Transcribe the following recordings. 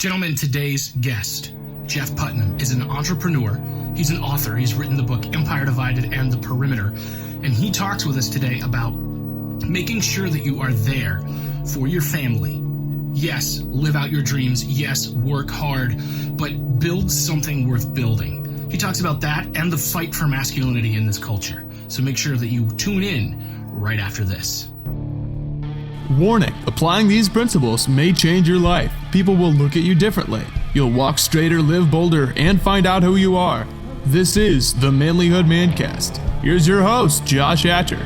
Gentlemen, today's guest, Jeff Putnam, is an entrepreneur. He's an author. He's written the book Empire Divided and The Perimeter. And he talks with us today about making sure that you are there for your family. Yes, live out your dreams. Yes, work hard, but build something worth building. He talks about that and the fight for masculinity in this culture. So make sure that you tune in right after this. Warning, applying these principles may change your life. People will look at you differently. You'll walk straighter, live bolder, and find out who you are. This is the Manlihood ManCast. Here's your host, Josh Hatcher.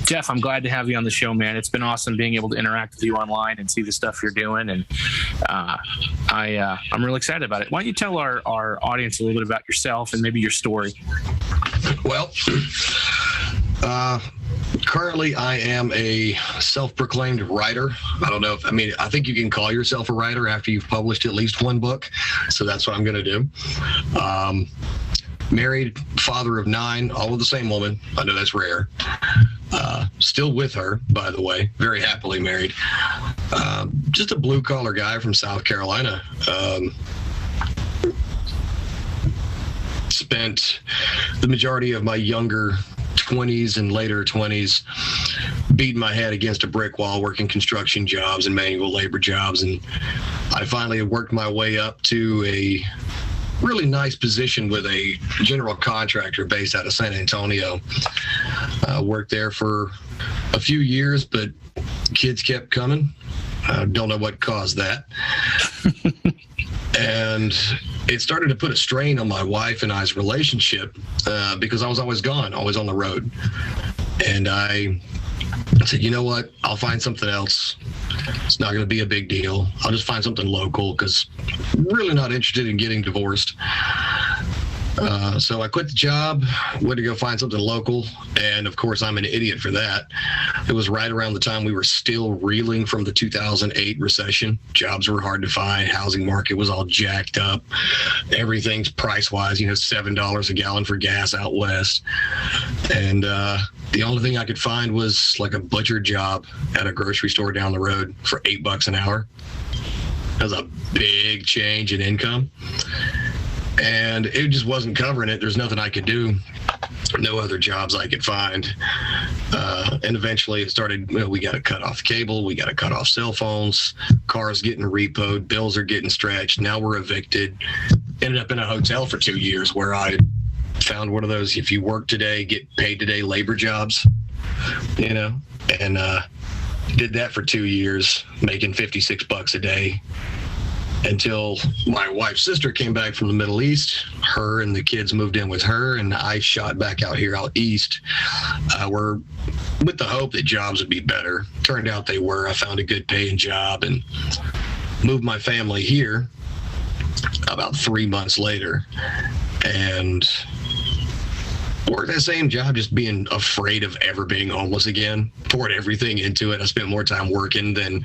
Jeff, I'm glad to have you on the show, man. It's been awesome being able to interact with you online and see the stuff you're doing, and I'm really excited about it. Why don't you tell our audience a little bit about yourself and maybe your story? Well, currently I am a self-proclaimed writer. I think you can call yourself a writer after you've published at least one book, so that's what I'm going to do. Married, father of 9, all with the same woman. I know that's rare. Still with her, by the way, very happily married. Just a blue-collar guy from South Carolina. Spent the majority of my younger 20s and later 20s beating my head against a brick wall, working construction jobs and manual labor jobs. And I finally worked my way up to a really nice position with a general contractor based out of San Antonio. Worked there for a few years, but kids kept coming. Don't know what caused that. And it started to put a strain on my wife and I's relationship because I was always gone, always on the road. And I said, you know what? I'll find something else. It's not going to be a big deal. I'll just find something local because I'm really not interested in getting divorced. So I quit the job, went to go find something local, and of course I'm an idiot for that. It was right around the time we were still reeling from the 2008 recession. Jobs were hard to find, housing market was all jacked up, everything's price-wise, $7 a gallon for gas out west. And the only thing I could find was like a butcher job at a grocery store down the road for $8 an hour. That was a big change in income. And it just wasn't covering it. There's nothing I could do. No other jobs I could find. And eventually it started, we got to cut off cable. We got to cut off cell phones. Cars getting repoed. Bills are getting stretched. Now we're evicted. Ended up in a hotel for 2 years where I found one of those, if you work today, get paid today labor jobs, and did that for 2 years, making $56 a day. Until my wife's sister came back from the Middle East. Her and the kids moved in with her, and I shot back out here out east. We're with the hope that jobs would be better. Turned out they were. I found a good paying job and moved my family here about 3 months later. And worked that same job, just being afraid of ever being homeless again. Poured everything into it. I spent more time working than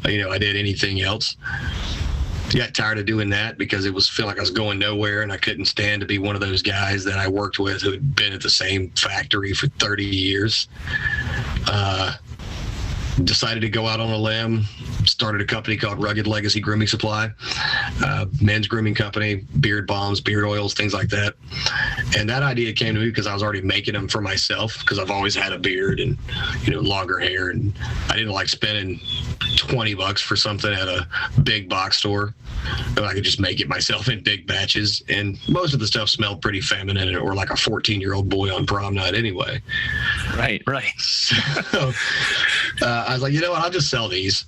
I did anything else. Got tired of doing that because it was feel like I was going nowhere, and I couldn't stand to be one of those guys that I worked with who had been at the same factory for 30 years. Decided to go out on a limb, started a company called Rugged Legacy Grooming Supply, men's grooming company, beard balms, beard oils, things like that. And that idea came to me because I was already making them for myself because I've always had a beard and, longer hair. And I didn't like spending $20 for something at a big box store. I could just make it myself in big batches. And most of the stuff smelled pretty feminine or like a 14-year-old boy on prom night anyway. Right. So I was like, you know what, I'll just sell these.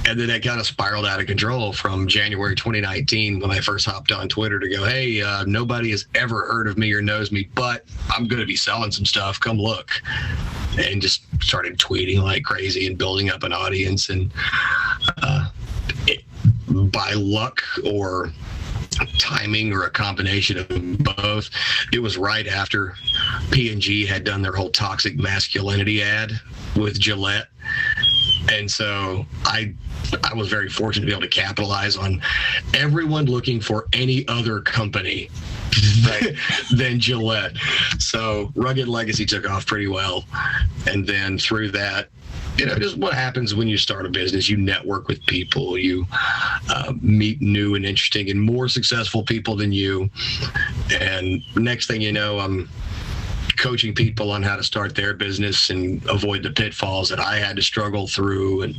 And then that kind of spiraled out of control from January 2019 when I first hopped on Twitter to go, hey, nobody has ever heard of me or knows me, but I'm going to be selling some stuff. Come look. And just started tweeting like crazy and building up an audience. And by luck or timing or a combination of both. It was right after P&G had done their whole toxic masculinity ad with Gillette. And so I was very fortunate to be able to capitalize on everyone looking for any other company than Gillette. So Rugged Legacy took off pretty well. And then through that, just what happens when you start a business, you network with people, you meet new and interesting and more successful people than you. And next thing you know, I'm coaching people on how to start their business and avoid the pitfalls that I had to struggle through, and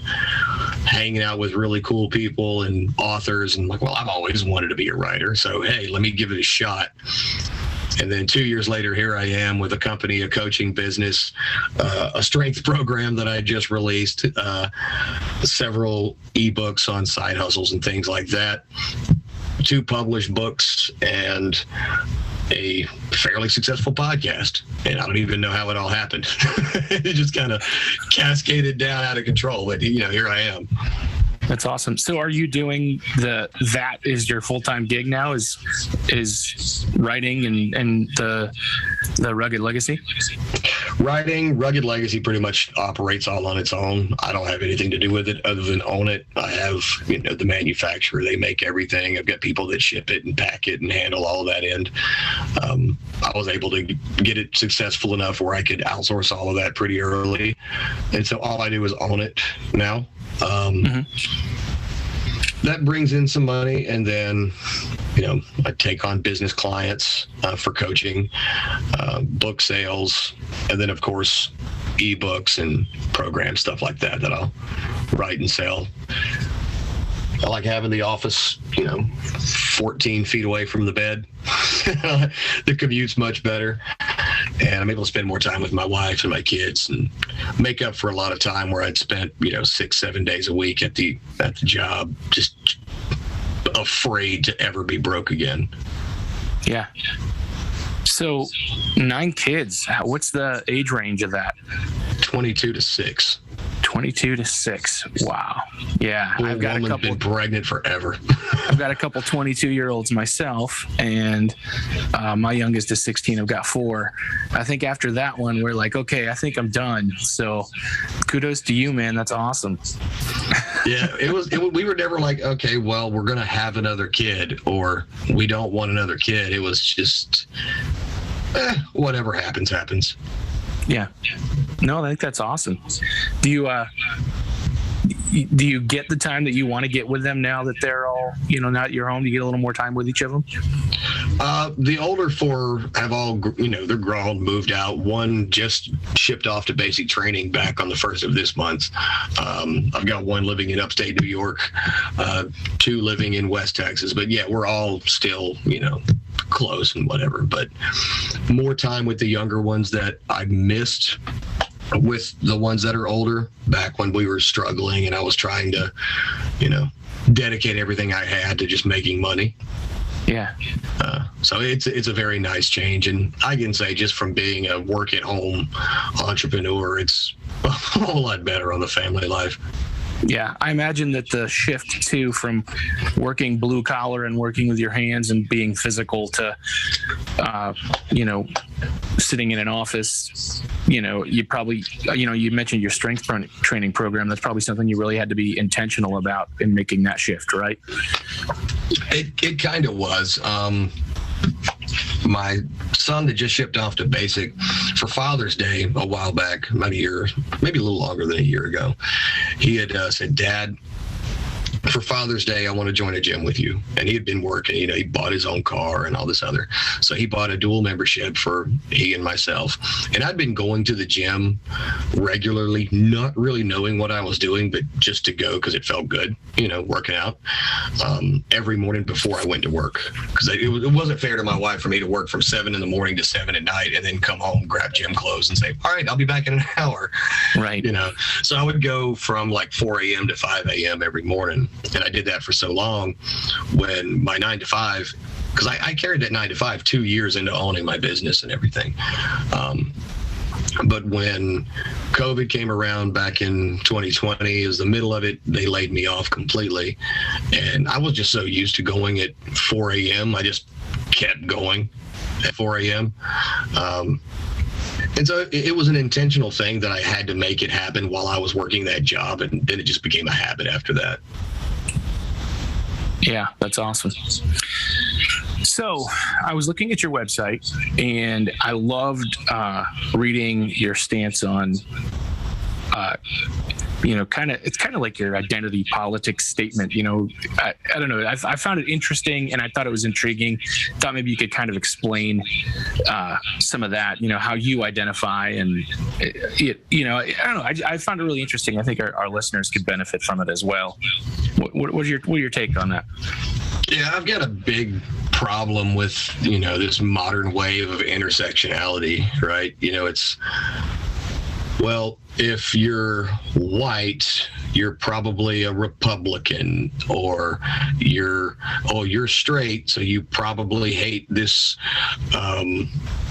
hanging out with really cool people and authors. And like, well, I've always wanted to be a writer, so hey, let me give it a shot. And then 2 years later, here I am with a company, a coaching business, a strength program that I just released, several ebooks on side hustles and things like that, 2 published books, and a fairly successful podcast. And I don't even know how it all happened. It just kind of cascaded down out of control. But, here I am. That's awesome. So are you doing that is your full-time gig now, is writing and the Rugged Legacy? Writing, Rugged Legacy pretty much operates all on its own. I don't have anything to do with it other than own it. I have, the manufacturer, they make everything. I've got people that ship it and pack it and handle all of that end. I was able to get it successful enough where I could outsource all of that pretty early. And so all I do is own it now. That brings in some money, and then I take on business clients for coaching, book sales, and then of course ebooks and program stuff like that I'll write and sell. I like having the office 14 feet away from the bed. The commute's much better, and I'm able to spend more time with my wife and my kids and make up for a lot of time where I'd spent 6-7 days a week at the job, just afraid to ever be broke again. Yeah. So 9 kids, what's the age range of that? 22 to 6. 22 to 6. Wow. Yeah. I've got a couple been pregnant forever. I've got a couple 22-year-olds myself, and my youngest is 16. I've got 4. I think after that one, we're like, okay, I think I'm done. So kudos to you, man. That's awesome. Yeah. We were never like, okay, well, we're going to have another kid, or we don't want another kid. It was just, whatever happens. Yeah. No, I think that's awesome. Do you get the time that you want to get with them now that they're all, not at your home? Do you get a little more time with each of them? The older 4 have all, they're grown, moved out. 1 just shipped off to basic training back on the 1st of this month. I've got 1 living in upstate New York, 2 living in West Texas. But yeah, we're all still, close and whatever. But more time with the younger ones that I missed with the ones that are older, back when we were struggling and I was trying to, dedicate everything I had to just making money. Yeah. So it's a very nice change. And I can say, just from being a work at home entrepreneur, it's a whole lot better on the family life. Yeah, I imagine that the shift too from working blue collar and working with your hands and being physical to, sitting in an office, you probably, you mentioned your strength training program. That's probably something you really had to be intentional about in making that shift, right? It kind of was. My son that just shipped off to basic for Father's Day a while back, about a year, maybe a little longer than a year ago, he had said, "Dad, for Father's Day, I want to join a gym with you." And he had been working, he bought his own car and all this other. So he bought a dual membership for he and myself. And I'd been going to the gym regularly, not really knowing what I was doing, but just to go because it felt good, working out every morning before I went to work. Because it wasn't fair to my wife for me to work from 7 in the morning to 7 at night and then come home, grab gym clothes and say, all right, I'll be back in an hour. Right. So I would go from like 4 a.m. to 5 a.m. every morning. And I did that for so long when my 9 to 5, because I carried that 9 to 5 2 years into owning my business and everything. But when COVID came around back in 2020, it was the middle of it, they laid me off completely. And I was just so used to going at 4 a.m. I just kept going at 4 a.m. And so it was an intentional thing that I had to make it happen while I was working that job. And then it just became a habit after that. Yeah, that's awesome. So I was looking at your website, and I loved reading your stance on, it's kind of like your identity politics statement. I don't know. I found it interesting, and I thought it was intriguing. Thought maybe you could kind of explain some of that, how you identify, and I don't know. I found it really interesting. I think our listeners could benefit from it as well. What's your take on that? Yeah, I've got a big problem with, this modern wave of intersectionality, right? If you're white, you're probably a Republican, or you're straight, so you probably hate this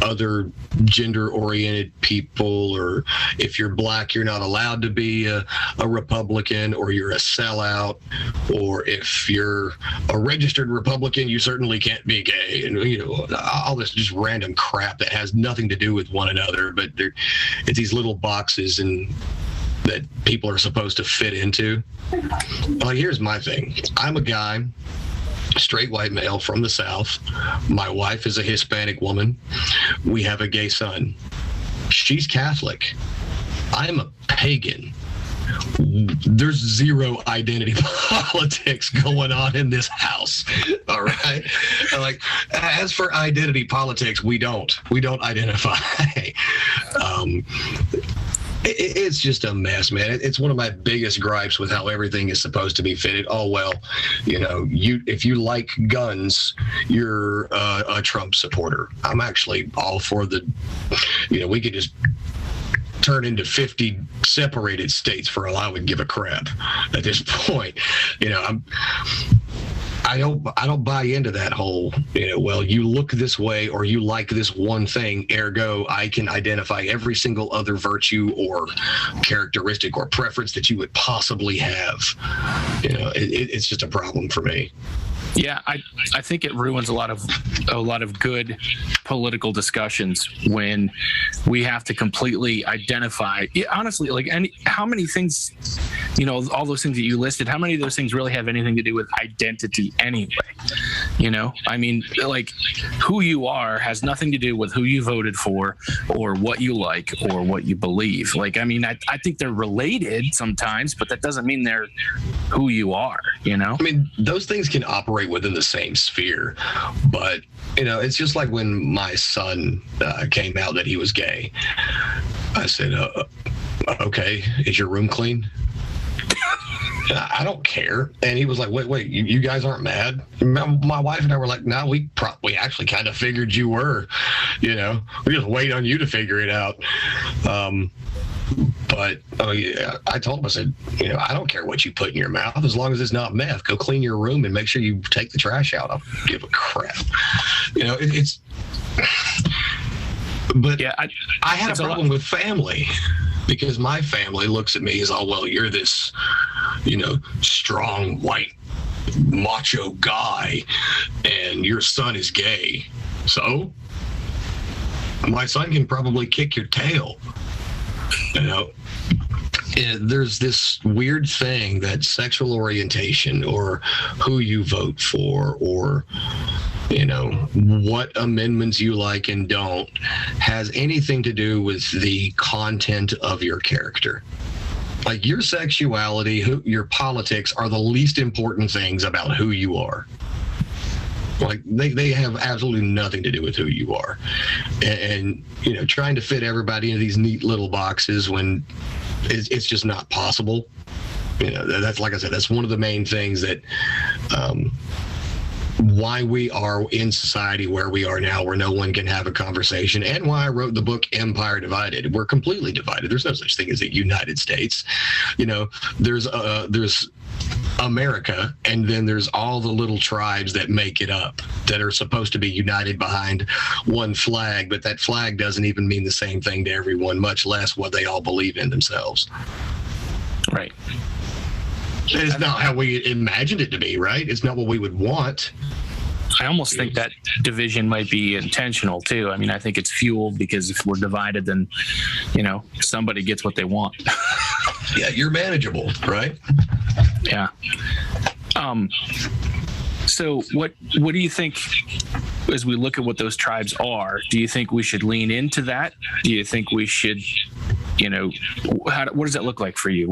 other gender-oriented people, or if you're black, you're not allowed to be a Republican, or you're a sellout, or if you're a registered Republican, you certainly can't be gay, and all this just random crap that has nothing to do with one another, but it's these little boxes and that people are supposed to fit into. Here's my thing. I'm a guy, straight white male from the South. My wife is a Hispanic woman. We have a gay son. She's Catholic. I'm a pagan. There's zero identity politics going on in this house. All right. As for identity politics, we don't identify. It's just a mess, man. It's one of my biggest gripes with how everything is supposed to be fitted. Oh, well, if you like guns, you're a Trump supporter. I'm actually all for we could just turn into 50 separated states for all I would give a crap at this point. I don't buy into that whole, you look this way or you like this one thing, ergo I can identify every single other virtue or characteristic or preference that you would possibly have. It's just a problem for me. Yeah, I think it ruins a lot of good political discussions when we have to completely identify. Honestly, how many things, all those things that you listed, how many of those things really have anything to do with identity anyway? Who you are has nothing to do with who you voted for or what you like or what you believe. I think they're related sometimes, but that doesn't mean they're who you are, those things can operate within the same sphere, but it's just like when my son came out that he was gay. I said, okay, is your room clean? I don't care. And he was like, wait, you guys aren't mad? My wife and I were like, no, we actually kind of figured you were, we just wait on you to figure it out. But I told him, I said, I don't care what you put in your mouth as long as it's not meth. Go clean your room and make sure you take the trash out. I don't give a crap. But yeah, I had a problem with family because my family looks at me as, oh, well, you're this, strong white macho guy and your son is gay. So my son can probably kick your tail. There's this weird thing that sexual orientation or who you vote for or, what amendments you like and don't has anything to do with the content of your character. Like your sexuality, your politics are the least important things about who you are. Like they have absolutely nothing to do with who you are. And trying to fit everybody into these neat little boxes when it's just not possible. That's, like I said, that's one of the main things that why we are in society where we are now, where no one can have a conversation, and why I wrote the book Empire Divided. We're completely divided. There's no such thing as a United States. There's America, and then there's all the little tribes that make it up that are supposed to be united behind one flag, but that flag doesn't even mean the same thing to everyone, much less what they all believe in themselves. Right. It's not how we imagined it to be, right? It's not what we would want. I almost think that division might be intentional too. I mean, I think it's fueled because if we're divided, then, somebody gets what they want. Yeah, you're manageable, right? Yeah. So what do you think as we look at what those tribes are? Do you think we should lean into that? Do you think we should, what does that look like for you?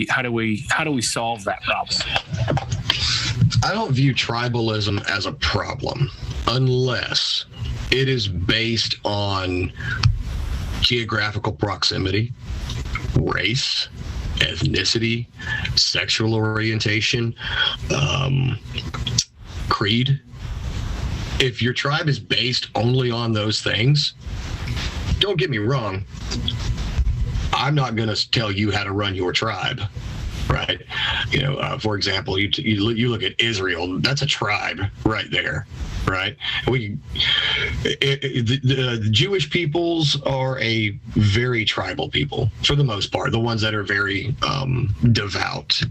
How do we solve that problem? I don't view tribalism as a problem unless it is based on geographical proximity, race, ethnicity, sexual orientation, creed. If your tribe is based only on those things, don't get me wrong, I'm not going to tell you how to run your tribe, right? For example, you look at Israel, that's a tribe right there, right? The Jewish peoples are a very tribal people for the most part. The ones that are very devout,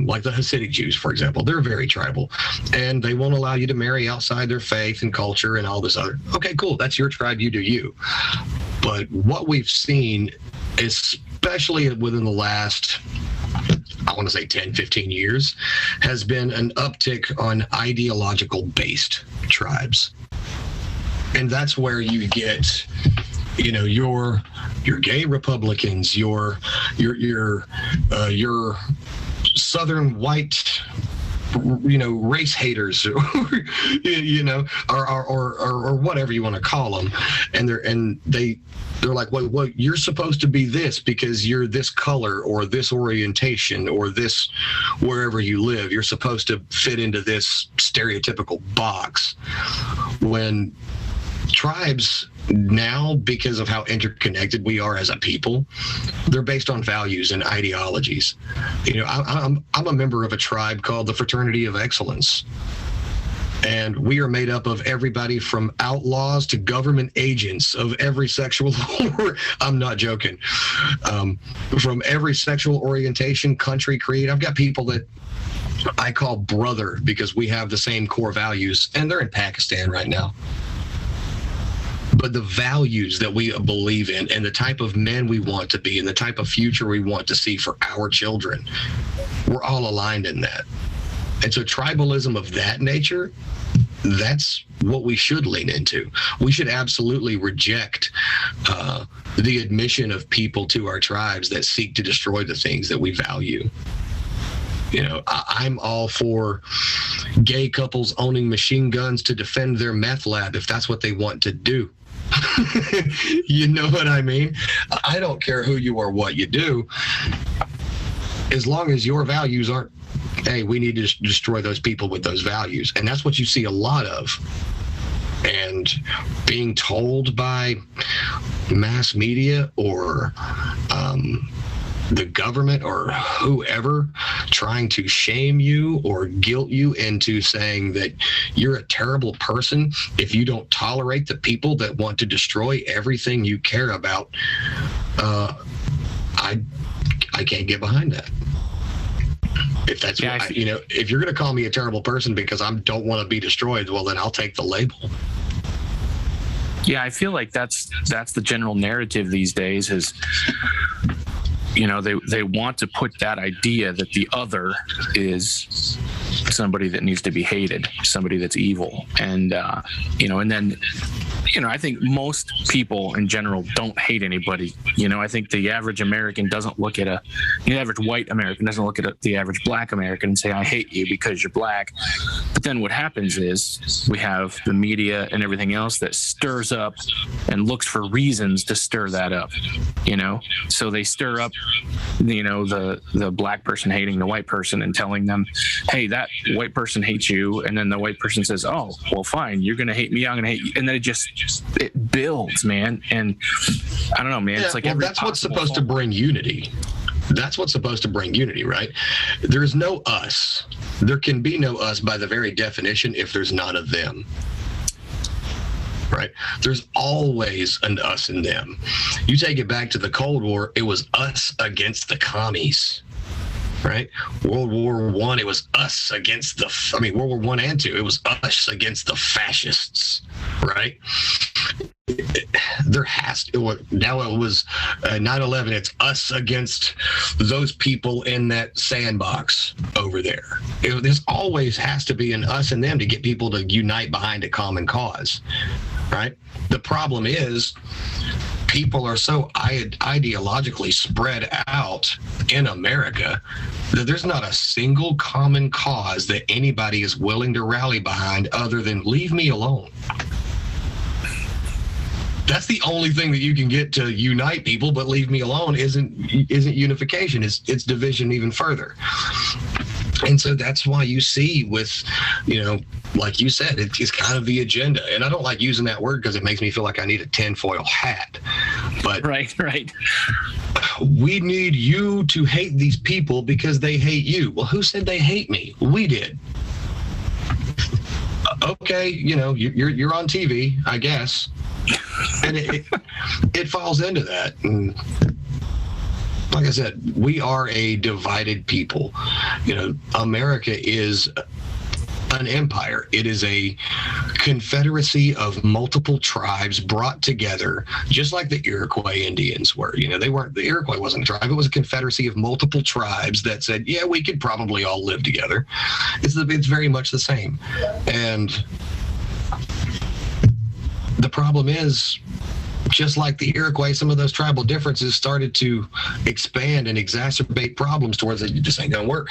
like the Hasidic Jews, for example, they're very tribal, and they won't allow you to marry outside their faith and culture and all this other. Okay, cool. That's your tribe. You do you. But what we've seen, especially within the last, I want to say 10, 15 years, has been an uptick on ideological based tribes. And that's where you get, your gay Republicans, your Southern white, race haters, or whatever you want to call them. And they're like, well, you're supposed to be this because you're this color or this orientation or this wherever you live. You're supposed to fit into this stereotypical box. When tribes now, because of how interconnected we are as a people, they're based on values and ideologies. I'm a member of a tribe called the Fraternity of Excellence. And we are made up of everybody from outlaws to government agents of every sexual, I'm not joking, from every sexual orientation, country, creed. I've got people that I call brother because we have the same core values, and they're in Pakistan right now. But the values that we believe in and the type of men we want to be and the type of future we want to see for our children, we're all aligned in that. And so tribalism of that nature, that's what we should lean into. We should absolutely reject the admission of people to our tribes that seek to destroy the things that we value. I'm all for gay couples owning machine guns to defend their meth lab if that's what they want to do. You know what I mean? I don't care who you are, what you do, as long as your values aren't, hey, we need to destroy those people with those values. And that's what you see a lot of. And being told by mass media or the government or whoever trying to shame you or guilt you into saying that you're a terrible person if you don't tolerate the people that want to destroy everything you care about, I can't get behind that. If that's if you're going to call me a terrible person because I don't want to be destroyed, well, then I'll take the label. Yeah, I feel like that's the general narrative these days is, they want to put that idea that the other is somebody that needs to be hated, somebody that's evil. And, and then, I think most people in general don't hate anybody. I think the average American doesn't look at the average white American doesn't look at the average black American and say, I hate you because you're black. But then what happens is we have the media and everything else that stirs up and looks for reasons to stir that up, so they stir up, the black person hating the white person and telling them, hey, that white person hates you. And then the white person says, oh, well, fine. You're going to hate me. I'm going to hate you. And then it builds, man. And I don't know, man. It's like that's what's supposed to bring unity. That's what's supposed to bring unity, right? There's no us. There can be no us by the very definition if there's not a them. Right? There's always an us and them. You take it back to the Cold War, it was us against the commies. Right? World War I, it was us against World War I and II, it was us against the fascists. Right? There has to, now it was 9/11, it's us against those people in that sandbox over there. There's always has to be an us and them to get people to unite behind a common cause, right? The problem is people are so ideologically spread out in America that there's not a single common cause that anybody is willing to rally behind other than leave me alone. That's the only thing that you can get to unite people, but leave me alone isn't unification. It's division even further. And so that's why you see with, like you said, it's kind of the agenda. And I don't like using that word because it makes me feel like I need a tinfoil hat. But right. We need you to hate these people because they hate you. Well, who said they hate me? We did. Okay, you're on TV, I guess. And it falls into that. And like I said, we are a divided people. America is an empire. It is a confederacy of multiple tribes brought together, just like the Iroquois Indians were. The Iroquois wasn't a tribe. It was a confederacy of multiple tribes that said, yeah, we could probably all live together. It's very much the same. And the problem is, just like the Iroquois, some of those tribal differences started to expand and exacerbate problems towards it. This ain't gonna work.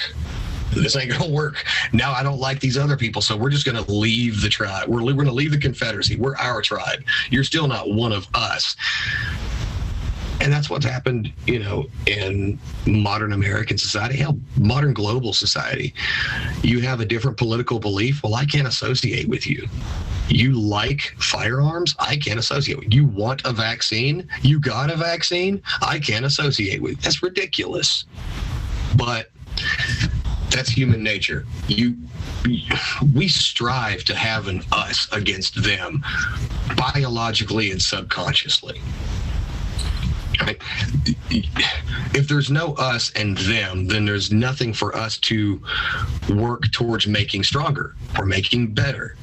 This ain't gonna work. Now I don't like these other people, so we're just gonna leave the tribe. We're gonna leave the Confederacy. We're our tribe. You're still not one of us. And that's what's happened, in modern American society, hell, modern global society. You have a different political belief. Well, I can't associate with you. You like firearms? I can't associate with you. You want a vaccine? You got a vaccine? I can't associate with you. That's ridiculous. But that's human nature. We strive to have an us against them biologically and subconsciously. Right? If there's no us and them, then there's nothing for us to work towards making stronger or making better.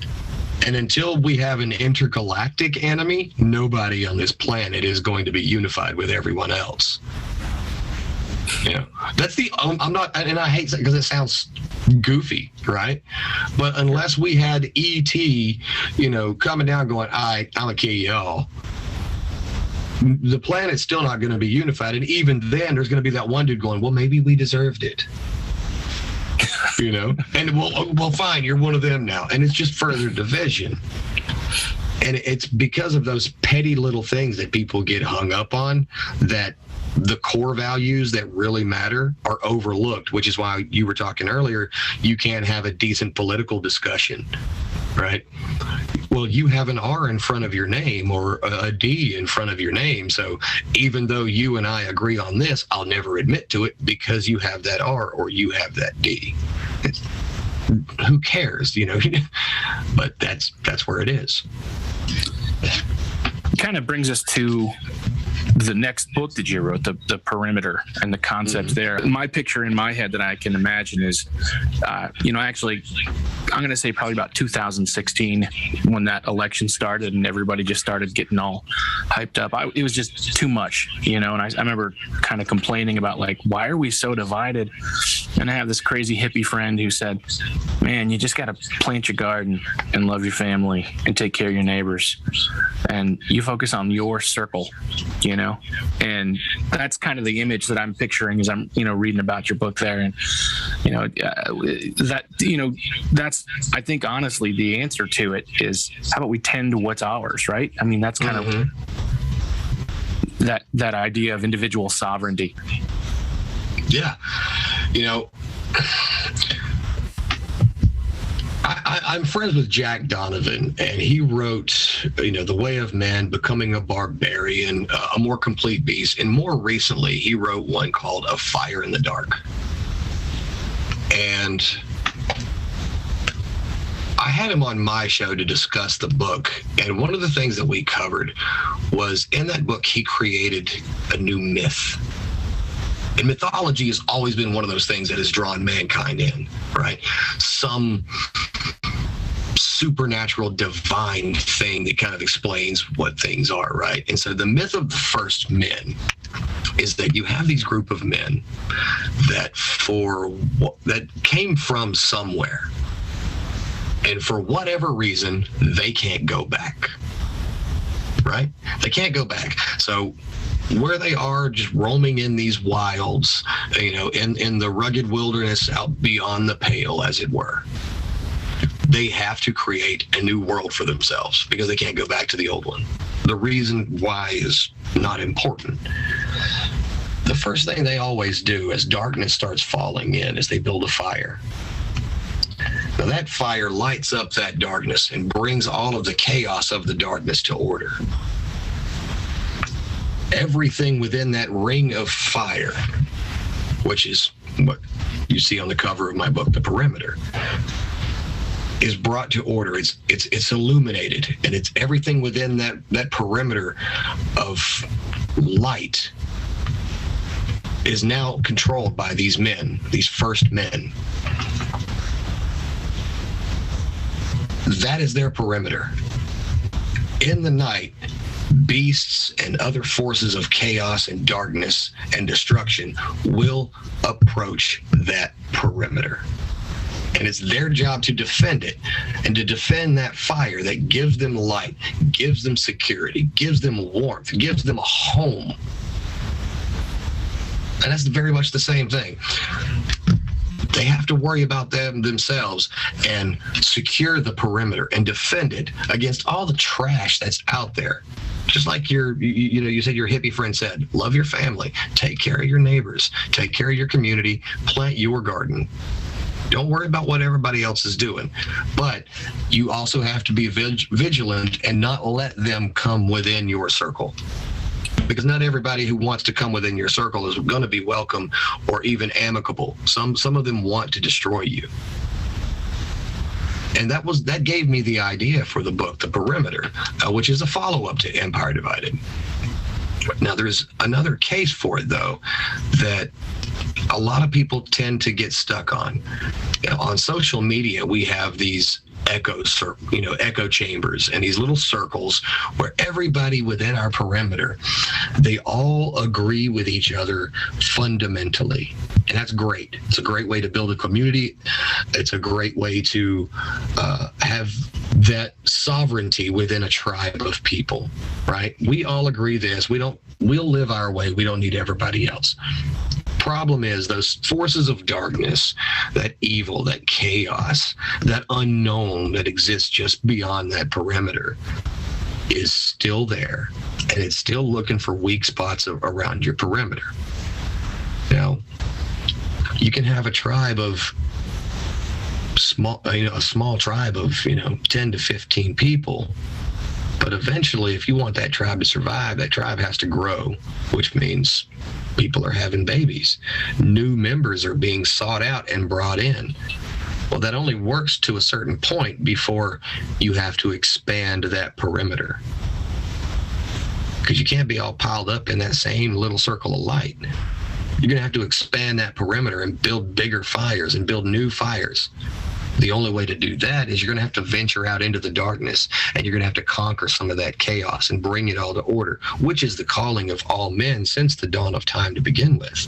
And until we have an intergalactic enemy, nobody on this planet is going to be unified with everyone else. That's I'm not, and I hate that because it sounds goofy, right? But unless we had E.T., coming down going, I'm gonna kill y'all, the planet's still not going to be unified. And even then, there's going to be that one dude going, well, maybe we deserved it. And well, fine, you're one of them now. And it's just further division. And it's because of those petty little things that people get hung up on that the core values that really matter are overlooked, which is why you were talking earlier, you can't have a decent political discussion, right? Well, you have an R in front of your name or a D in front of your name. So even though you and I agree on this, I'll never admit to it because you have that R or you have that D. Who cares, But that's where it is. It kind of brings us to the next book that you wrote, the perimeter and the concept there. My picture in my head that I can imagine is, actually, I'm going to say probably about 2016 when that election started and everybody just started getting all hyped up. It was just too much, and I remember kind of complaining about why are we so divided? And I have this crazy hippie friend who said, man, you just got to plant your garden and love your family and take care of your neighbors. And you focus on your circle, and that's kind of the image that I'm picturing as I'm, reading about your book there. And, that's, I think, honestly, the answer to it is how about we tend to what's ours, right? I mean, that's kind of that idea of individual sovereignty. Yeah. I'm friends with Jack Donovan, and he wrote The Way of Man, Becoming a Barbarian, A More Complete Beast. And more recently, he wrote one called A Fire in the Dark. And I had him on my show to discuss the book. And one of the things that we covered was in that book, he created a new myth. And mythology has always been one of those things that has drawn mankind in, right? Some supernatural divine thing that kind of explains what things are, right? And so the myth of the first men is that you have these group of men that came from somewhere, and for whatever reason they can't go back, right? They can't go back. So where they are, just roaming in these wilds, in the rugged wilderness out beyond the pale, as it were, they have to create a new world for themselves because they can't go back to the old one. The reason why is not important. The first thing they always do as darkness starts falling in is they build a fire. Now that fire lights up that darkness and brings all of the chaos of the darkness to order. Everything within that ring of fire, which is what you see on the cover of my book, The Perimeter, is brought to order. It's illuminated, and it's everything within that perimeter of light is now controlled by these men, these first men. That is their perimeter. In the night, beasts and other forces of chaos and darkness and destruction will approach that perimeter. And it's their job to defend it and to defend that fire that gives them light, gives them security, gives them warmth, gives them a home. And that's very much the same thing. They have to worry about themselves and secure the perimeter and defend it against all the trash that's out there. Just like you said your hippie friend said, love your family, take care of your neighbors, take care of your community, plant your garden. Don't worry about what everybody else is doing. But you also have to be vigilant and not let them come within your circle. Because not everybody who wants to come within your circle is going to be welcome or even amicable. Some of them want to destroy you. And that gave me the idea for the book, The Perimeter, which is a follow-up to Empire Divided. Now, there's another case for it, though, that a lot of people tend to get stuck on. On social media, we have these echo chambers and these little circles where everybody within our perimeter, they all agree with each other fundamentally. And that's great. It's a great way to build a community. It's a great way to have that sovereignty within a tribe of people, right? We all agree this. We'll live our way. We don't need everybody else. Problem is those forces of darkness, that evil, that chaos, that unknown that exists just beyond that perimeter is still there, and it's still looking for weak spots around your perimeter. Now, you can have a tribe of a small tribe of 10 to 15 people, but eventually, if you want that tribe to survive, that tribe has to grow, which means people are having babies. New members are being sought out and brought in. Well, that only works to a certain point before you have to expand that perimeter. Because you can't be all piled up in that same little circle of light. You're going to have to expand that perimeter and build bigger fires and build new fires. The only way to do that is you're going to have to venture out into the darkness, and you're going to have to conquer some of that chaos and bring it all to order, which is the calling of all men since the dawn of time to begin with.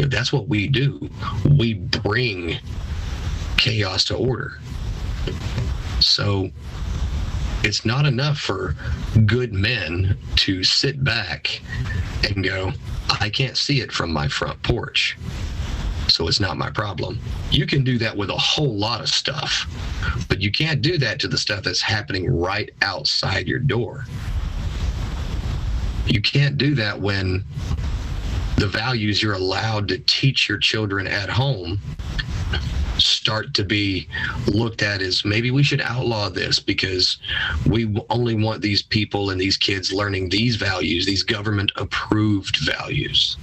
That's what we do. We bring chaos to order. So it's not enough for good men to sit back and go, I can't see it from my front porch, so it's not my problem. You can do that with a whole lot of stuff, but you can't do that to the stuff that's happening right outside your door. You can't do that when the values you're allowed to teach your children at home start to be looked at as maybe we should outlaw this because we only want these people and these kids learning these values, these government approved values.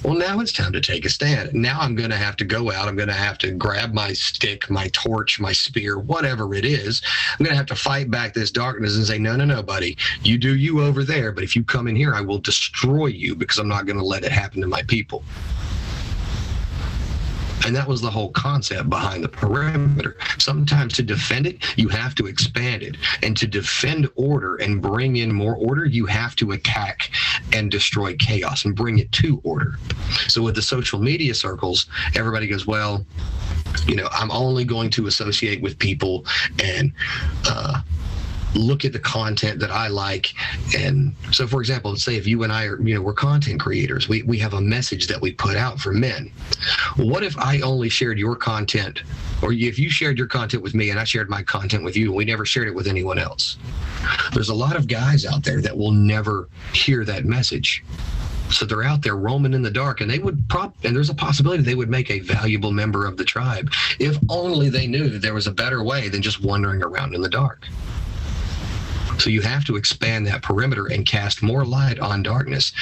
Well, now it's time to take a stand. Now I'm going to have to go out. I'm going to have to grab my stick, my torch, my spear, whatever it is. I'm going to have to fight back this darkness and say, no, buddy, you do you over there. But if you come in here, I will destroy you because I'm not going to let it happen to my people. And that was the whole concept behind the perimeter. Sometimes to defend it, you have to expand it. And to defend order and bring in more order, you have to attack and destroy chaos and bring it to order. So with the social media circles, everybody goes, well, I'm only going to associate with people and look at the content that I like. And so, for example, let's say if you and I are, we're content creators, we have a message that we put out for men. What if I only shared your content, or if you shared your content with me and I shared my content with you and we never shared it with anyone else? There's a lot of guys out there that will never hear that message. So they're out there roaming in the dark, and they would and there's a possibility they would make a valuable member of the tribe if only they knew that there was a better way than just wandering around in the dark. So you have to expand that perimeter and cast more light on darkness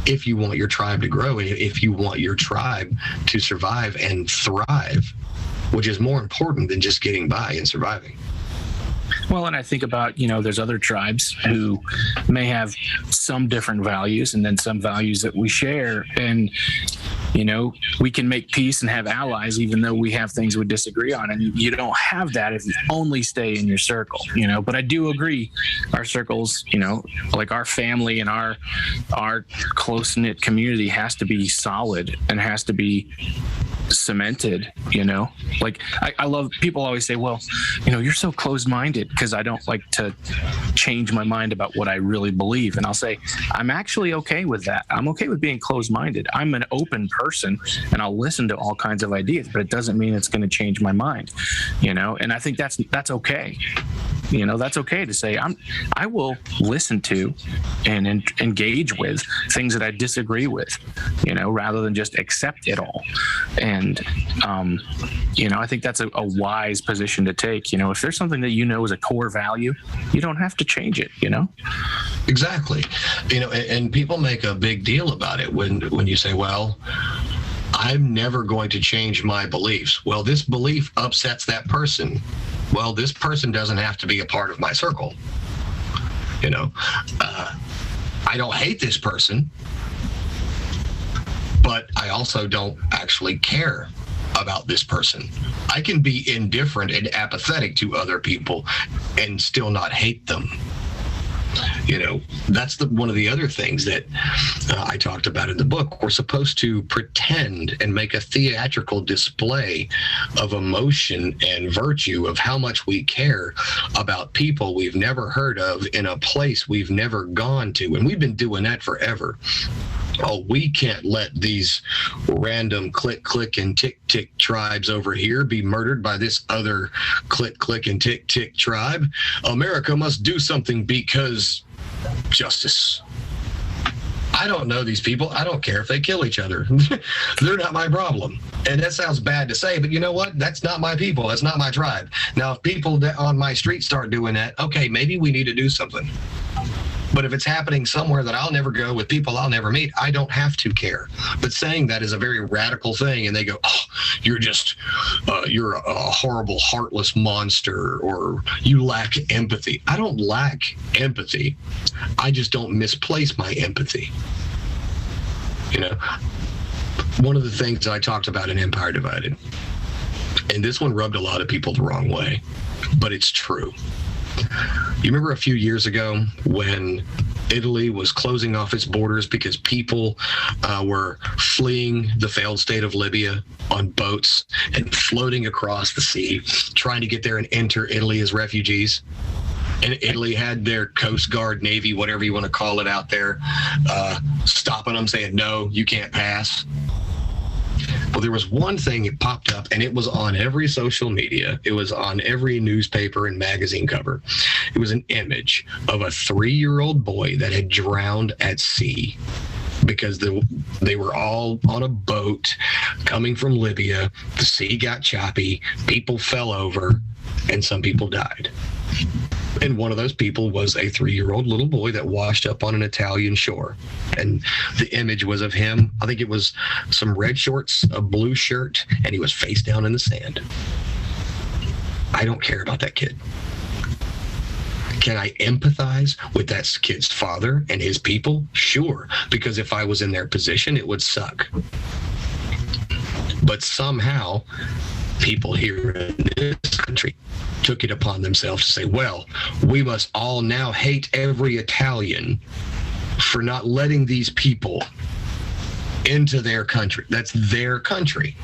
if you want your tribe to grow, and if you want your tribe to survive and thrive, which is more important than just getting by and surviving. Well, and I think about, there's other tribes who may have some different values and then some values that we share. And, we can make peace and have allies, even though we have things we disagree on. And you don't have that if you only stay in your circle, But I do agree, our circles, like our family and our close-knit community has to be solid and has to be cemented. Like I love, people always say, well, you're so closed-minded, because I don't like to change my mind about what I really believe. And I'll say, I'm actually okay with that. I'm okay with being closed-minded. I'm an open person and I'll listen to all kinds of ideas, but it doesn't mean it's going to change my mind, and I think that's okay. That's okay to say, I will listen to and engage with things that I disagree with, rather than just accept it all. And, I think that's a wise position to take. If there's something that is a core value, you don't have to change it, Exactly. And people make a big deal about it when you say, well, I'm never going to change my beliefs. Well, this belief upsets that person. Well, this person doesn't have to be a part of my circle. I don't hate this person, but I also don't actually care about this person. I can be indifferent and apathetic to other people and still not hate them. That's one of the other things that I talked about in the book. We're supposed to pretend and make a theatrical display of emotion and virtue of how much we care about people we've never heard of in a place we've never gone to. And we've been doing that forever. Oh, we can't let these random click, click, and tick, tick tribes over here be murdered by this other click, click, and tick, tick tribe. America must do something because justice. I don't know these people. I don't care if they kill each other. They're not my problem. And that sounds bad to say, but you know what? That's not my people. That's not my tribe. Now, if people on my street start doing that, okay, maybe we need to do something. But if it's happening somewhere that I'll never go with people I'll never meet, I don't have to care. But saying that is a very radical thing, and they go, oh, you're a horrible, heartless monster, or you lack empathy. I don't lack empathy. I just don't misplace my empathy. One of the things I talked about in Empire Divided, and this one rubbed a lot of people the wrong way, but it's true. You remember a few years ago when Italy was closing off its borders because people were fleeing the failed state of Libya on boats and floating across the sea, trying to get there and enter Italy as refugees? And Italy had their Coast Guard, Navy, whatever you want to call it out there, stopping them, saying, no, you can't pass. Well, there was one thing that popped up, and it was on every social media. It was on every newspaper and magazine cover. It was an image of a 3-year-old boy that had drowned at sea. because they were all on a boat coming from Libya. The sea got choppy, people fell over, and some people died. And one of those people was a 3-year-old little boy that washed up on an Italian shore. And the image was of him. I think it was some red shorts, a blue shirt, and he was face down in the sand. I don't care about that kid. Can I empathize with that kid's father and his people? Sure, because if I was in their position, it would suck. But somehow, people here in this country took it upon themselves to say, well, we must all now hate every Italian for not letting these people into their country. That's their country.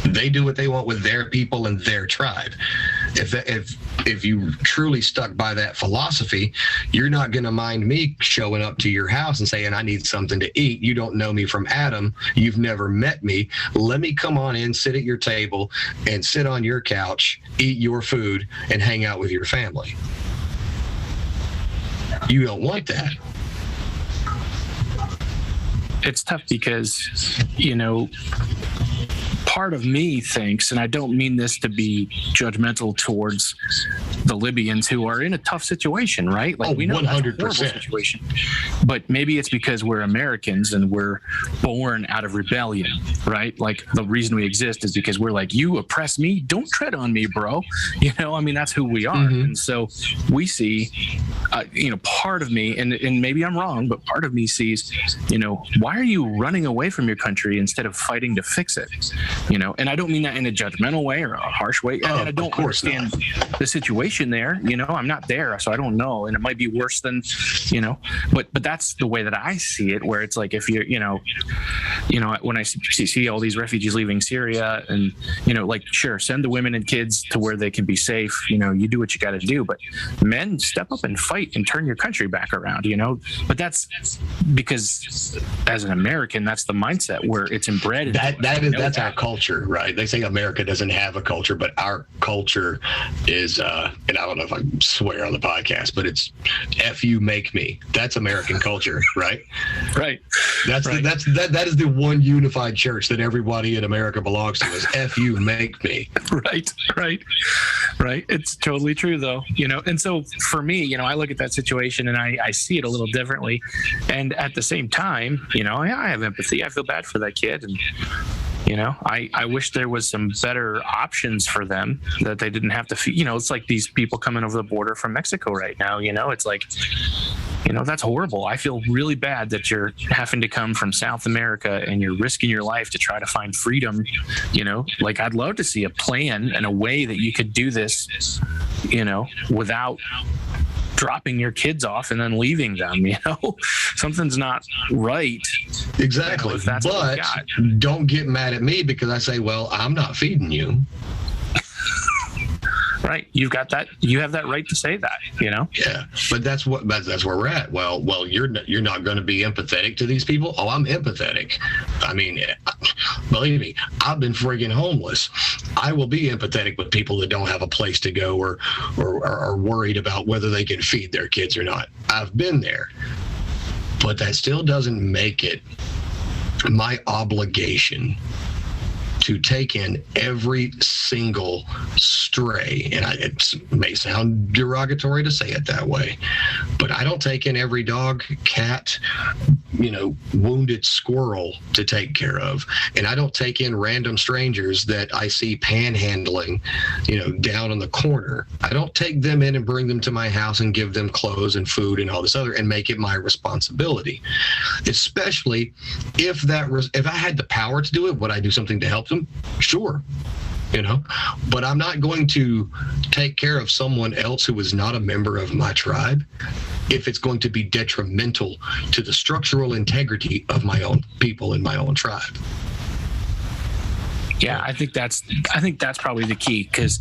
They do what they want with their people and their tribe. If you truly stuck by that philosophy, you're not going to mind me showing up to your house and saying, I need something to eat. You don't know me from Adam. You've never met me. Let me come on in, sit at your table, and sit on your couch, eat your food, and hang out with your family. You don't want that. It's tough because, part of me thinks, and I don't mean this to be judgmental towards the Libyans who are in a tough situation, right? Like, we know 100%. That's a horrible situation, but maybe it's because we're Americans and we're born out of rebellion, right? Like, the reason we exist is because we're like, you oppress me, don't tread on me, bro. That's who we are. Mm-hmm. And so we see, part of me, and maybe I'm wrong, but part of me sees, why are you running away from your country instead of fighting to fix it? And I don't mean that in a judgmental way or a harsh way. And I don't understand the situation there. I'm not there, so I don't know. And it might be worse than, but that's the way that I see it, where it's like, if you're, when I see all these refugees leaving Syria and, sure, send the women and kids to where they can be safe. You do what you got to do, but men, step up and fight and turn your country back around, but that's because as an American, that's the mindset where it's inbred. That's our culture, right? They say America doesn't have a culture, but our culture is, and I don't know if I swear on the podcast, but it's F you make me. That's American culture, right? Right. That is the one unified church that everybody in America belongs to, is F you make me. Right. It's totally true though, and so for me, I look at that situation and I see it a little differently. And at the same time, I have empathy. I feel bad for that kid. And, I wish there was some better options for them, that they didn't have to it's like these people coming over the border from Mexico right now, it's like, that's horrible. I feel really bad that you're having to come from South America and you're risking your life to try to find freedom. Like, I'd love to see a plan and a way that you could do this, without dropping your kids off and then leaving them. Something's not right. Exactly. But don't get mad at me because I say, well, I'm not feeding you. Right. You have that right to say that, Yeah. But that's where we're at. Well, you're not going to be empathetic to these people. Oh, I'm empathetic. I mean, believe me, I've been friggin' homeless. I will be empathetic with people that don't have a place to go or are worried about whether they can feed their kids or not. I've been there. But that still doesn't make it my obligation to take in every single stray, and it may sound derogatory to say it that way, but I don't take in every dog, cat, wounded squirrel to take care of, and I don't take in random strangers that I see panhandling, down in the corner. I don't take them in and bring them to my house and give them clothes and food and all this other and make it my responsibility. Especially if I had the power to do it, would I do something to help them? Sure. But I'm not going to take care of someone else who is not a member of my tribe if it's going to be detrimental to the structural integrity of my own people and my own tribe. Yeah, I think that's probably the key, because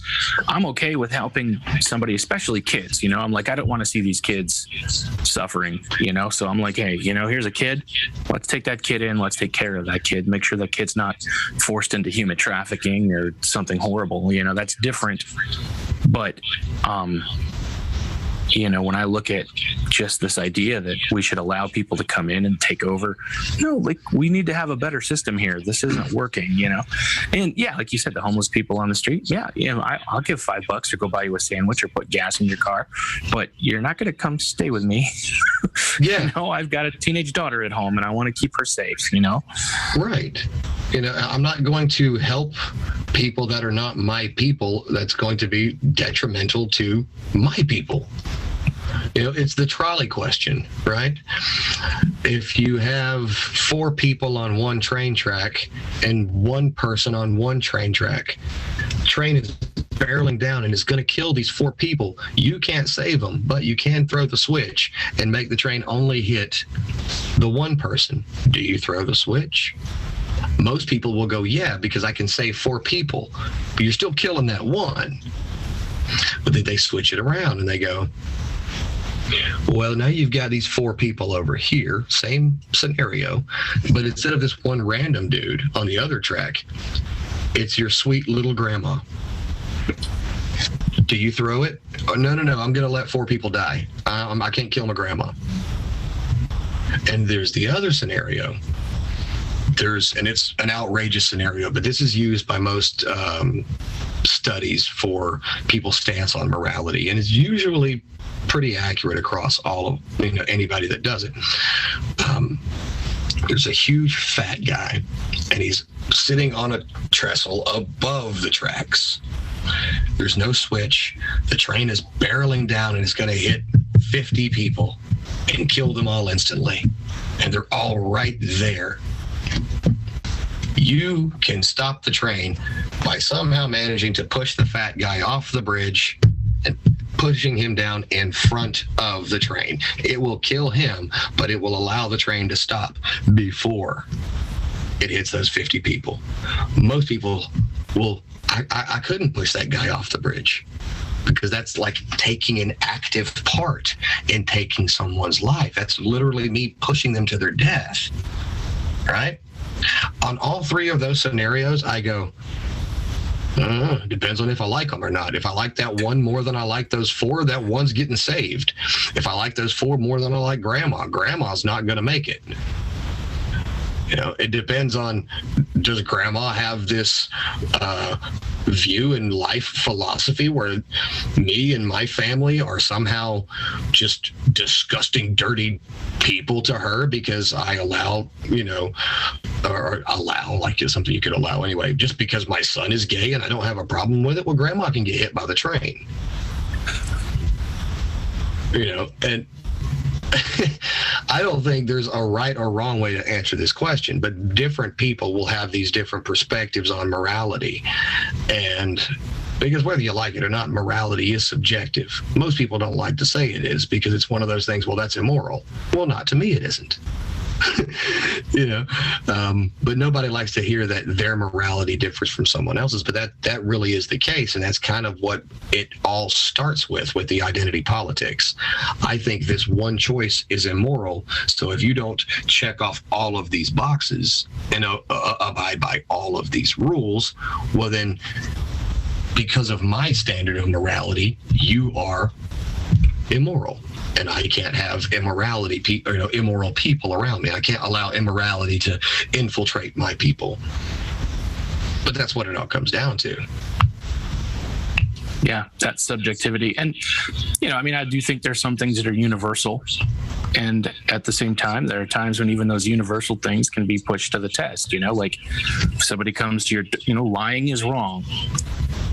I'm okay with helping somebody, especially kids. I'm like, I don't want to see these kids suffering, so I'm like, hey, here's a kid. Let's take that kid in. Let's take care of that kid. Make sure that kid's not forced into human trafficking or something horrible. That's different. But when I look at just this idea that we should allow people to come in and take over, no, like we need to have a better system here. This isn't working, And yeah, like you said, the homeless people on the street. Yeah, I'll give $5 to go buy you a sandwich or put gas in your car, but you're not going to come stay with me. Yeah. I've got a teenage daughter at home and I want to keep her safe, Right. I'm not going to help people that are not my people. That's going to be detrimental to my people. It's the trolley question, right? If you have 4 people on one train track and 1 person on one train track, train is barreling down and is going to kill these 4 people. You can't save them, but you can throw the switch and make the train only hit the 1 person. Do you throw the switch? Most people will go, yeah, because I can save 4 people, but you're still killing that 1. But then they switch it around and they go, well, now you've got these 4 people over here, same scenario, but instead of this one random dude on the other track, it's your sweet little grandma. Do you throw it? Oh, no, I'm going to let 4 people die. I can't kill my grandma. And there's the other scenario. And it's an outrageous scenario, but this is used by most studies for people's stance on morality, and it's usually pretty accurate across all of anybody that does it. There's a huge fat guy, and he's sitting on a trestle above the tracks. There's no switch. The train is barreling down, and it's going to hit 50 people and kill them all instantly, and they're all right there. You can stop the train by somehow managing to push the fat guy off the bridge and pushing him down in front of the train. It will kill him, but it will allow the train to stop before it hits those 50 people. Most people will, I couldn't push that guy off the bridge, because that's like taking an active part in taking someone's life. That's literally me pushing them to their death, right? On all 3 of those scenarios, I go, depends on if I like them or not. If I like that 1 more than I like those 4, that 1's getting saved. If I like those 4 more than I like grandma's not going to make it. It depends on, does grandma have this view in life philosophy where me and my family are somehow just disgusting, dirty people to her because I allow, or allow, like it's something you could allow anyway, just because my son is gay and I don't have a problem with it? Well, grandma can get hit by the train. And I don't think there's a right or wrong way to answer this question, but different people will have these different perspectives on morality. And because whether you like it or not, morality is subjective. Most people don't like to say it is, because it's one of those things, well, that's immoral. Well, not to me, it isn't. But nobody likes to hear that their morality differs from someone else's, but that really is the case, and that's kind of what it all starts with the identity politics. I think this one choice is immoral, so if you don't check off all of these boxes and abide by all of these rules, well then, because of my standard of morality, you are immoral. And I can't have immoral people around me. I can't allow immorality to infiltrate my people. But that's what it all comes down to. Yeah, that's subjectivity. And, I do think there's some things that are universal. And at the same time, there are times when even those universal things can be pushed to the test. Like if somebody comes to your, lying is wrong.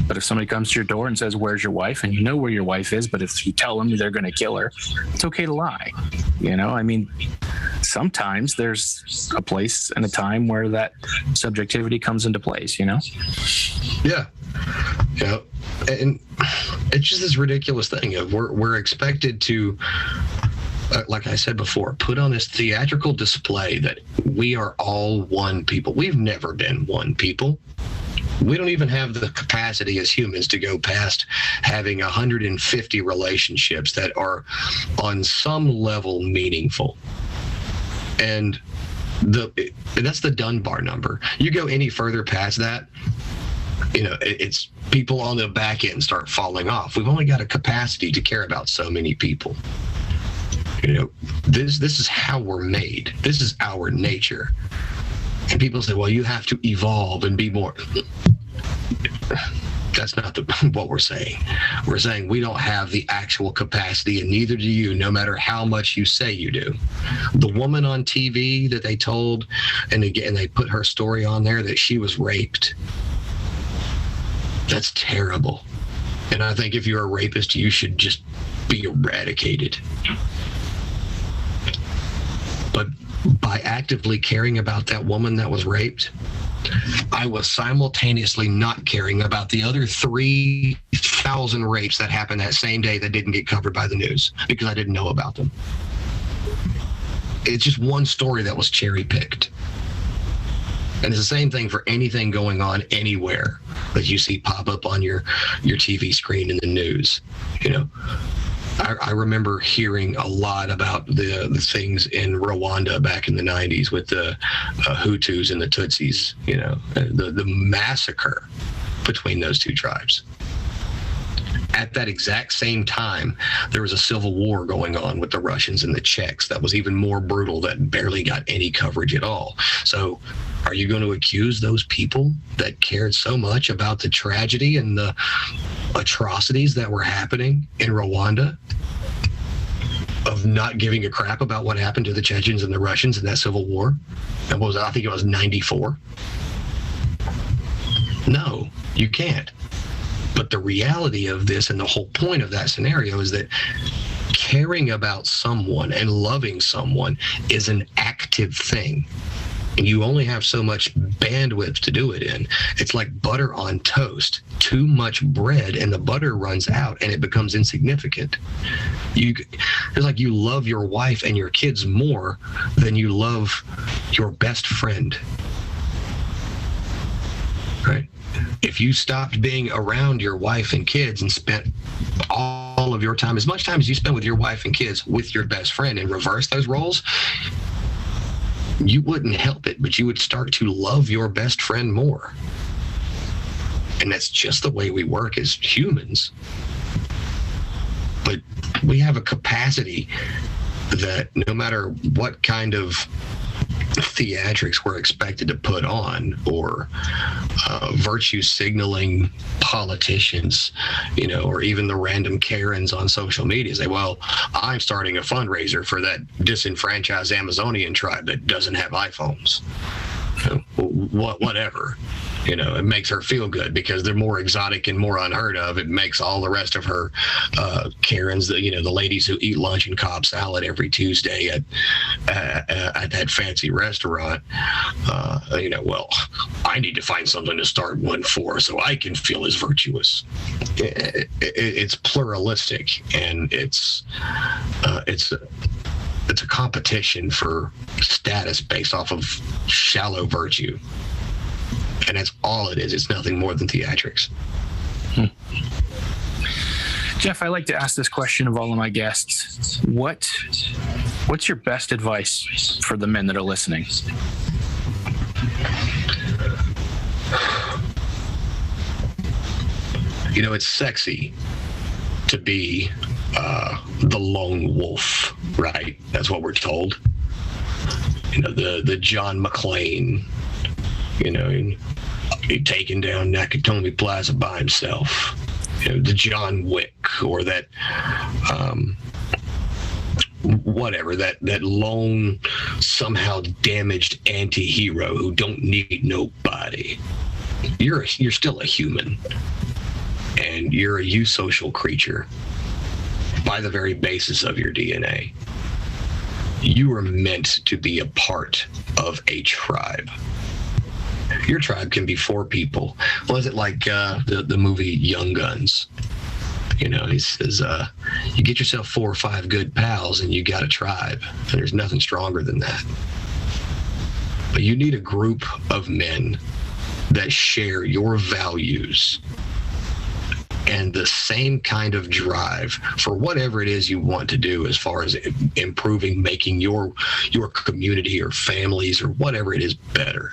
But if somebody comes to your door and says, where's your wife? And you know where your wife is, but if you tell them they're going to kill her, it's okay to lie. Sometimes there's a place and a time where that subjectivity comes into place, Yeah. And it's just this ridiculous thing of we're expected to, like I said before, put on this theatrical display that we are all one people. We've never been one people. We don't even have the capacity as humans to go past having 150 relationships that are on some level meaningful. And that's the Dunbar number. You go any further past that, it's people on the back end start falling off. We've only got a capacity to care about so many people. This is how we're made. This is our nature. And people say, well, you have to evolve and be more. That's not what we're saying. We're saying we don't have the actual capacity, and neither do you, no matter how much you say you do. The woman on TV that they told, and they put her story on there that she was raped. That's terrible. And I think if you're a rapist, you should just be eradicated. But by actively caring about that woman that was raped, I was simultaneously not caring about the other 3,000 rapes that happened that same day that didn't get covered by the news because I didn't know about them. It's just one story that was cherry picked. And it's the same thing for anything going on anywhere that you see pop up on your TV screen in the news. I remember hearing a lot about the things in Rwanda back in the 90s with the Hutus and the Tutsis, the massacre between those two tribes. At that exact same time, there was a civil war going on with the Russians and the Czechs that was even more brutal, that barely got any coverage at all. So are you going to accuse those people that cared so much about the tragedy and the atrocities that were happening in Rwanda of not giving a crap about what happened to the Chechens and the Russians in that civil war? And I think it was 94. No, you can't. But the reality of this, and the whole point of that scenario, is that caring about someone and loving someone is an active thing. And you only have so much bandwidth to do it in. It's like butter on toast. Too much bread and the butter runs out and it becomes insignificant. It's like you love your wife and your kids more than you love your best friend. Right? If you stopped being around your wife and kids and spent all of your time, as much time as you spend with your wife and kids, with your best friend, and reverse those roles, you wouldn't help it, but you would start to love your best friend more. And that's just the way we work as humans. But we have a capacity that no matter what kind of theatrics we're expected to put on, or virtue signaling politicians, or even the random Karens on social media say, well, I'm starting a fundraiser for that disenfranchised Amazonian tribe that doesn't have iPhones. Whatever. It makes her feel good because they're more exotic and more unheard of. It makes all the rest of her Karens, the ladies who eat lunch and Cobb salad every Tuesday at that fancy restaurant, well, I need to find something to start one for so I can feel as virtuous. It's pluralistic, and it's a competition for status based off of shallow virtue. And that's all it is. It's nothing more than theatrics. Jeff, I like to ask this question of all of my guests. What's your best advice for the men that are listening? It's sexy to be the lone wolf, right? That's what we're told. The John McClane, taking down Nakatomi Plaza by himself. The John Wick, or that whatever, that lone, somehow damaged anti-hero who don't need nobody. You're still a human, and you're a eusocial creature by the very basis of your DNA. You are meant to be a part of a tribe. Your tribe can be 4 people. Was it like the movie Young Guns? He says, you get yourself 4 or 5 good pals and you got a tribe. And there's nothing stronger than that. But you need a group of men that share your values and the same kind of drive for whatever it is you want to do as far as improving, making your community or families or whatever it is better.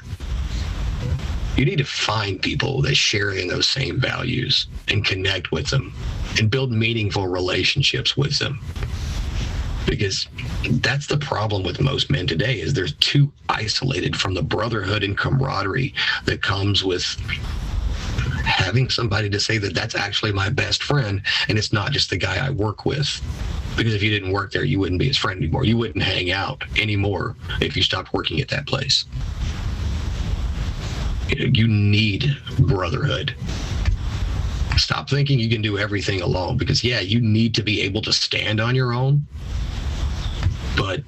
You need to find people that share in those same values and connect with them and build meaningful relationships with them. Because that's the problem with most men today, is they're too isolated from the brotherhood and camaraderie that comes with having somebody to say that that's actually my best friend, and it's not just the guy I work with. Because if you didn't work there, you wouldn't be his friend anymore. You wouldn't hang out anymore if you stopped working at that place. You need brotherhood. Stop thinking you can do everything alone, because you need to be able to stand on your own, but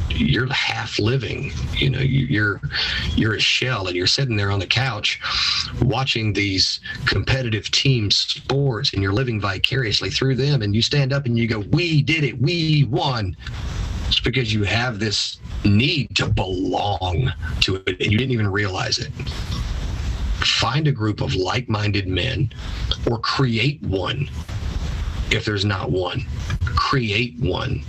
you're half living. You're a shell, and you're sitting there on the couch watching these competitive team sports, and you're living vicariously through them, and you stand up and you go, we did it, we won. It's because you have this need to belong to it, and you didn't even realize it. Find a group of like-minded men, or create one. If there's not one, create one.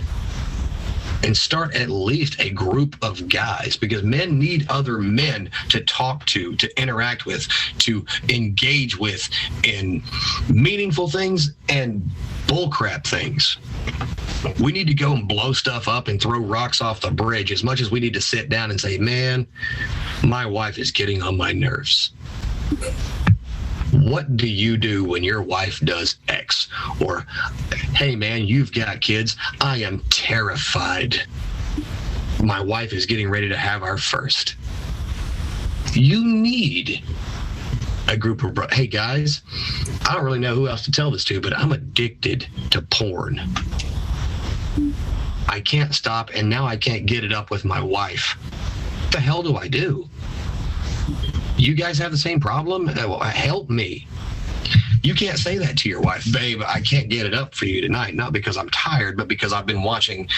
And start at least a group of guys, because men need other men to talk to interact with, to engage with in meaningful things and bullcrap things. We need to go and blow stuff up and throw rocks off the bridge as much as we need to sit down and say, man, my wife is getting on my nerves. What do you do when your wife does X? Or, hey man, you've got kids. I am terrified. My wife is getting ready to have our first. You need a group of hey guys, I don't really know who else to tell this to, but I'm addicted to porn. I can't stop, and now I can't get it up with my wife. What the hell do I do? You guys have the same problem? Help me. You can't say that to your wife, babe, I can't get it up for you tonight, not because I'm tired, but because I've been watching,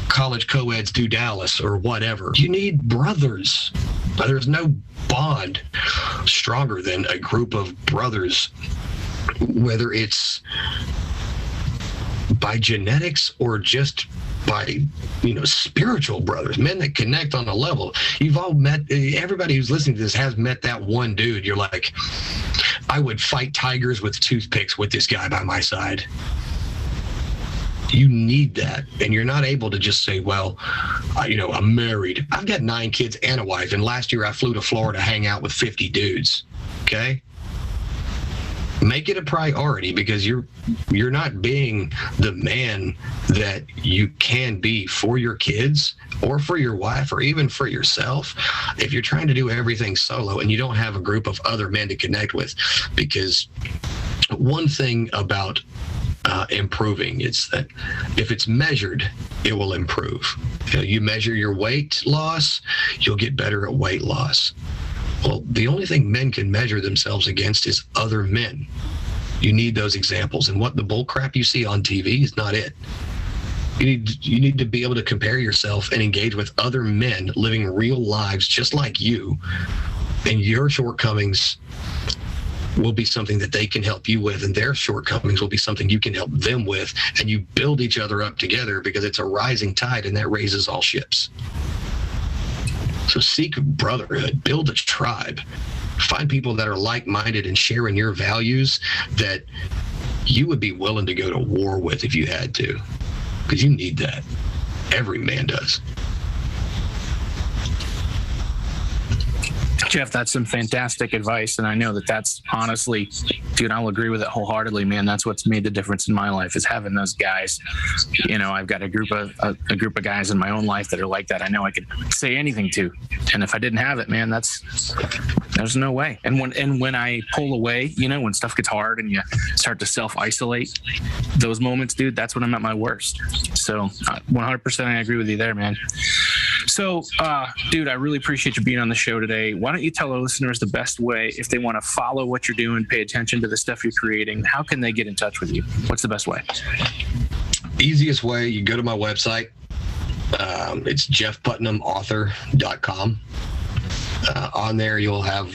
college co-eds do Dallas or whatever. You need brothers. But there's no bond stronger than a group of brothers, whether it's by genetics or just by spiritual brothers, men that connect on a level. You've all met, everybody who's listening to this has met that one dude. You're like, I would fight tigers with toothpicks with this guy by my side. You need that, and you're not able to just say, well, I'm married. I've got 9 kids and a wife, and last year I flew to Florida to hang out with 50 dudes. Okay? Make it a priority, because you're not being the man that you can be for your kids or for your wife or even for yourself if you're trying to do everything solo and you don't have a group of other men to connect with. Because one thing about improving, it's that if it's measured, it will improve. You measure your weight loss, you'll get better at weight loss. Well, the only thing men can measure themselves against is other men. You need those examples, and what the bullcrap you see on TV is not it. You need to be able to compare yourself and engage with other men living real lives just like you, and your shortcomings will be something that they can help you with, and their shortcomings will be something you can help them with, and you build each other up together, because it's a rising tide, and that raises all ships. So seek brotherhood, build a tribe, find people that are like-minded and sharing your values that you would be willing to go to war with if you had to, because you need that. Every man does. Jeff, that's some fantastic advice, and I know that's honestly, dude, I'll agree with it wholeheartedly, man. That's what's made the difference in my life, is having those guys. I've got a group of guys in my own life that are like that. I know I could say anything to, and if I didn't have it, man, there's no way. And when I pull away, when stuff gets hard and you start to self-isolate, those moments, dude, that's when I'm at my worst. So 100% I agree with you there, man. So, dude, I really appreciate you being on the show today. Why don't you tell our listeners the best way, if they want to follow what you're doing, pay attention to the stuff you're creating, how can they get in touch with you? What's the best way? Easiest way, you go to my website. It's jeffputnamauthor.com. On there, you'll have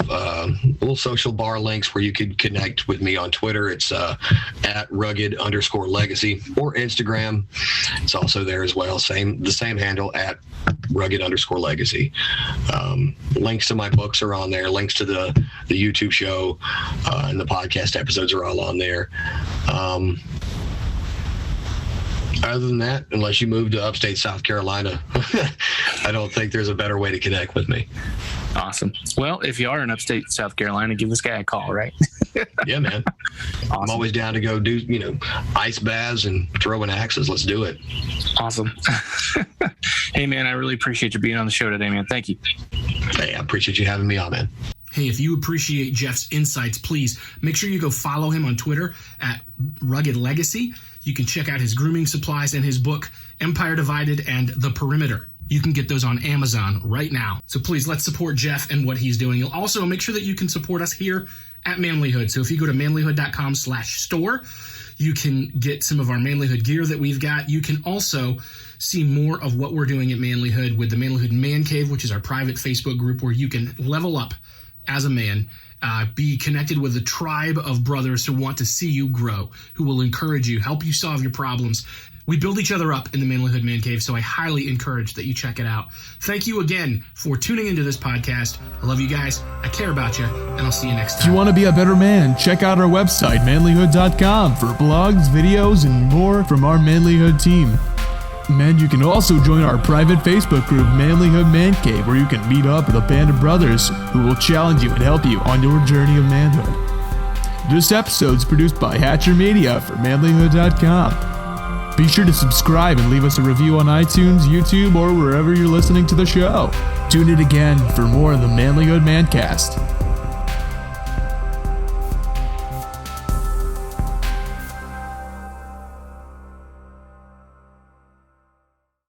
little social bar links where you could connect with me on Twitter. It's at rugged_legacy, or Instagram. It's also there as well. The same handle, at rugged_legacy. Links to my books are on there. Links to the YouTube show and the podcast episodes are all on there. Other than that, unless you move to upstate South Carolina, I don't think there's a better way to connect with me. Awesome. Well, if you are in upstate South Carolina, give this guy a call, right? Yeah, man. Awesome. I'm always down to go do, ice baths and throwing axes. Let's do it. Awesome. Hey, man, I really appreciate you being on the show today, man. Thank you. Hey, I appreciate you having me on, man. Hey, if you appreciate Jeff's insights, please make sure you go follow him on Twitter at Rugged Legacy. You can check out his grooming supplies and his book, Empire Divided and The Perimeter. You can get those on Amazon right now. So please, let's support Jeff and what he's doing. You'll also make sure that you can support us here at Manlihood. So if you go to manlihood.com/store, you can get some of our Manlihood gear that we've got. You can also see more of what we're doing at Manlihood with the Manlihood Man Cave, which is our private Facebook group where you can level up as a man, be connected with a tribe of brothers who want to see you grow, who will encourage you, help you solve your problems. We build each other up in the Manlihood Man Cave, so I highly encourage that you check it out. Thank you again for tuning into this podcast. I love you guys. I care about you, and I'll see you next time. If you want to be a better man, check out our website, manlihood.com, for blogs, videos, and more from our Manlihood team. Man, you can also join our private Facebook group, Manlihood Man Cave, where you can meet up with a band of brothers who will challenge you and help you on your journey of manhood. This episode is produced by Hatcher Media for manlihood.com. Be sure to subscribe and leave us a review on iTunes, YouTube, or wherever you're listening to the show. Tune in again for more of the Manlihood ManCast.